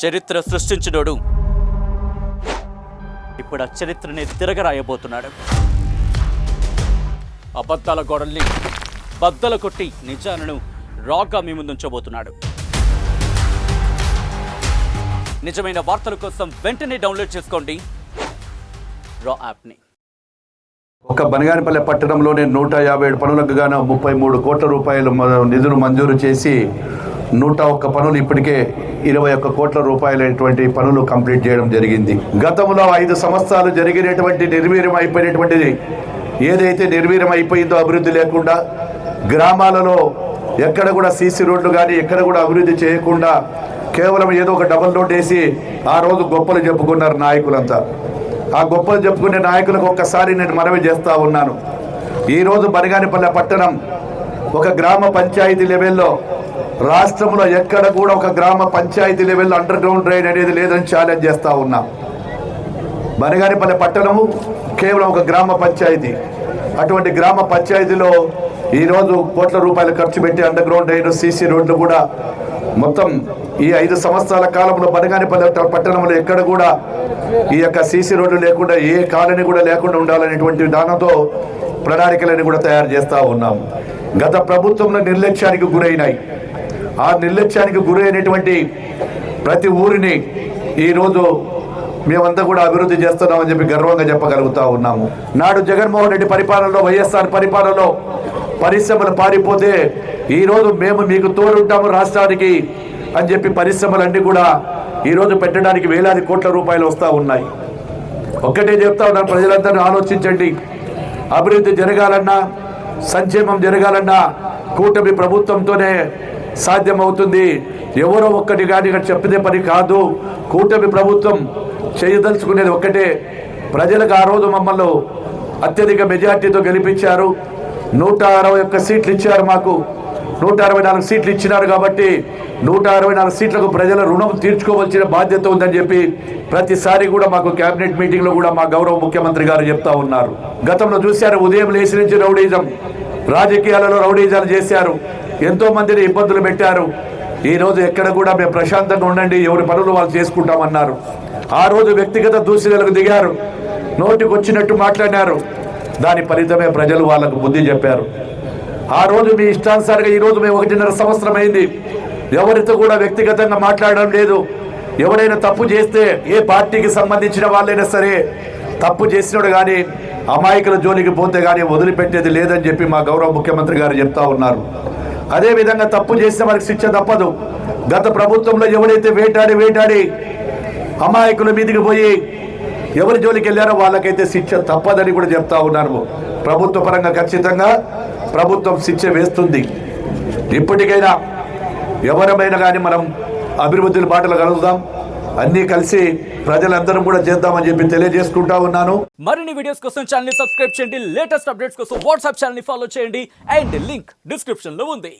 చరిత్ర సృష్టించినోడు ఇప్పుడు ఆ చరిత్రని తిరగరాయబోతున్నాడు. అబద్ధాల గోడల్ని బద్దలు కొట్టి నిజాలను రాగా మీ ముందుంచబోతున్నాడు. నిజమైన వార్తల కోసం వెంటనే డౌన్లోడ్ చేసుకోండి రా యాప్ని. ఒక బనగానపల్లె పట్టణంలోనే 157 పనులకు గాను 33 కోట్ల రూపాయలు నిధులు మంజూరు చేసి 101 పనులు ఇప్పటికే 21 కోట్ల రూపాయలైనటువంటి పనులు కంప్లీట్ చేయడం జరిగింది. గతంలో 5 సంవత్సరాలు జరిగినటువంటి నిర్వీర్యం అయిపోయినటువంటిది ఏదైతే నిర్వీర్యం అయిపోయిందో అభివృద్ధి లేకుండా గ్రామాలలో ఎక్కడ కూడా సీసీ రోడ్లు కానీ ఎక్కడ కూడా అభివృద్ధి చేయకుండా కేవలం ఏదో ఒక డబల్ రోడ్ వేసి ఆ రోజు గొప్పలు చెప్పుకున్నారు నాయకులంతా. ఆ గొప్పలు చెప్పుకునే నాయకులకు ఒక్కసారి నేను మనవి చేస్తూ ఉన్నాను. ఈరోజు బనగానపల్లె పట్టణం ఒక గ్రామ పంచాయతీ లెవెల్లో రాష్ట్రంలో ఎక్కడ కూడా ఒక గ్రామ పంచాయతీ లెవెల్లో అండర్ గ్రౌండ్ డ్రైన్ అనేది లేదని ఛాలెంజ్ చేస్తూ ఉన్నాం. బనగానపల్లె పట్టణము కేవలం ఒక గ్రామ పంచాయతీ. అటువంటి గ్రామ పంచాయతీలో ఈరోజు కోట్ల రూపాయలు ఖర్చు పెట్టి అండర్ గ్రౌండ్ డ్రైన్ సీసీ రోడ్లు కూడా మొత్తం ఈ 5 సంవత్సరాల కాలంలో బనగానపల్లె పట్టణంలో ఎక్కడ కూడా ఈ యొక్క సీసీ రోడ్లు లేకుండా ఏ కాలనీ కూడా లేకుండా ఉండాలనేటువంటి దానంతో ప్రణాళికలను కూడా తయారు చేస్తూ ఉన్నాము. గత ప్రభుత్వంలో నిర్లక్ష్యానికి గురైనాయి. ఆ నిర్లక్ష్యానికి గురైనటువంటి ప్రతి ఊరిని ఈరోజు మేమంతా కూడా అభివృద్ధి చేస్తున్నామని చెప్పి గర్వంగా చెప్పగలుగుతా ఉన్నాము. నాడు జగన్మోహన్ రెడ్డి పరిపాలనలో వైఎస్ఆర్ పరిపాలనలో పరిశ్రమలు పారిపోతే ఈరోజు మేము మీకు తోడుంటాము రాష్ట్రానికి అని చెప్పి పరిశ్రమలన్నీ కూడా ఈరోజు పెట్టడానికి వేలాది కోట్ల రూపాయలు వస్తూ ఉన్నాయి. ఒక్కటే చెప్తా ఉన్నాను, ప్రజలందరూ ఆలోచించండి. అభివృద్ధి జరగాలన్నా సంక్షేమం జరగాలన్నా కూటమి ప్రభుత్వంతోనే సాధ్యమవుతుంది. ఎవరో ఒక్కటి కానీ ఇక్కడ చెప్పితే పని కాదు. కూటమి ప్రభుత్వం చేయదలుచుకునేది ఒక్కటే. ప్రజలకు ఆ రోజు మమ్మల్ని అత్యధిక మెజార్టీతో గెలిపించారు. 161 సీట్లు ఇచ్చారు. మాకు 164 సీట్లు ఇచ్చినారు. కాబట్టి 164 సీట్లకు ప్రజల రుణం తీర్చుకోవాల్సిన బాధ్యత ఉందని చెప్పి ప్రతిసారి కూడా మాకు కేబినెట్ మీటింగ్లో కూడా మా గౌరవ ముఖ్యమంత్రి గారు చెప్తా ఉన్నారు. గతంలో చూశారు, ఉదయం లేచి నుంచి రౌడీజం, రాజకీయాలలో రౌడీజాలు చేశారు, ఎంతో మందిని ఇబ్బందులు పెట్టారు. ఈ రోజు ఎక్కడ కూడా మేము ప్రశాంతంగా ఉండండి, ఎవరి పనులు వాళ్ళు చేసుకుంటామన్నారు. ఆ రోజు వ్యక్తిగత దూషణలకు దిగారు, నోటికి వచ్చినట్టు మాట్లాడినారు. దాని ఫలితమే ప్రజలు వాళ్ళకు బుద్ధి చెప్పారు. ఆ రోజు మీ ఇష్టానుసారంగా ఈరోజు మేము 1.5 సంవత్సరం అయింది, ఎవరితో కూడా వ్యక్తిగతంగా మాట్లాడడం లేదు. ఎవరైనా తప్పు చేస్తే ఏ పార్టీకి సంబంధించిన వాళ్ళైనా సరే తప్పు చేసినోడు కానీ అమాయకుల జోలికి పోతే కానీ వదిలిపెట్టేది లేదని చెప్పి మా గౌరవ ముఖ్యమంత్రి గారు చెప్తా ఉన్నారు. అదేవిధంగా తప్పు చేసిన వారికి శిక్ష తప్పదు. గత ప్రభుత్వంలో ఎవరైతే వేటాడి అమాయకుల మీదకి పోయి ఎవరి జోలికి వెళ్ళారో వాళ్ళకైతే శిక్ష తప్పదని కూడా చెప్తా ఉన్నారు. ప్రభుత్వ పరంగా ఖచ్చితంగా ప్రభుత్వం శిక్ష వేస్తుంది. ఇప్పటికైనా ఎవరమైనా కానీ మనం అభివృద్ధి బాటలు కలుగుదాం, అన్నీ కలిసి ప్రజలందరం కూడా చేద్దామని చెప్పి తెలియజేసుకుంటా ఉన్నాను. మరిన్ని వీడియోస్ కోసం ఛానల్ ని సబ్స్క్రైబ్ చేయండి. లేటెస్ట్ అప్డేట్స్ కోసం వాట్సాప్ ఛానల్ ని ఫాలో చేయండి. అండ్ లింక్ డిస్క్రిప్షన్ లో ఉంది.